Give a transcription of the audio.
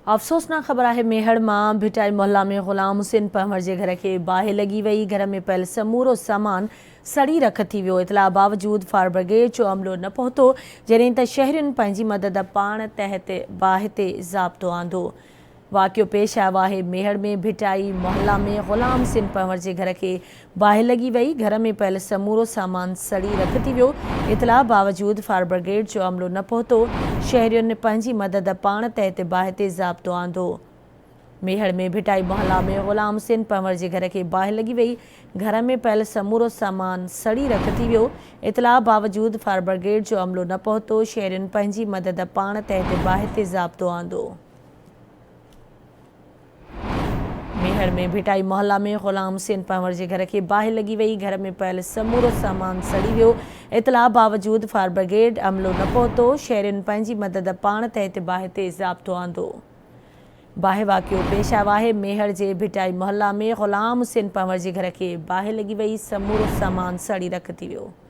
अफ़सोसनाक ख़बर है। मेहड़ मां भिटाई मोहल्ला में ग़ुलाम हुसैन पंवर के घर के बाहि लगी वही। घर में पयल समूरो सामान सड़ी रख थी वियो। इतला बावजूद फायर ब्रिगेड जो अमलो न पहुतो, जॾहिं त शहरियुनि पंहिंजी मदद पाण तहत बाहि ते ज़ाब्तो आंदो। वाक़ियो पेश आयो आहे मेहड़ में भिटाई मोहल्ला में ग़ुलाम हुसैन पंवर के घर के बाहि लगी वही। घर में पयल समूरो सामान सड़ी रख थी वियो। इतला बावजूद फायर ब्रिगेड जो अमलो न पहुतो, शहरियुनि पंहिंजी मदद पाण तहत बाहि ते ज़ाब्तो आंदो। मेहड़ में भिटाई मोहल्ला में ग़ुलाम हुसैन पंवर के घर के बाहि लगी वही। घर में पयल समूरो सामान सड़ी रख थी वियो। इतला बावजूद फायर ब्रिगेड जो अमलो न पहुतो, शहरियुनि पंहिंजी मदद पाण तहत बाहि ते ज़ाब्तो आंदो। मेहड़ में भिटाई मोहल्ला में ग़ुलाम हुसैन पंवर के घर के बाहि लगी वही। घर में पयल समूरो सामान सड़ी वियो। इतला बावजूद फायर ब्रिगेड अमलो न पहुतो, शहरियुनि पंहिंजी मदद पाण तहत बाहि ते ज़ाब्तो आंदो। बाहि वाक़ियो पेश आयो आहे मेहड़ जे भिटाई मोहल्ला में ग़ुलाम हुसैन पंवर के घर के बाहि लगी वही। समूरो सामान सड़ी रख थी वियो।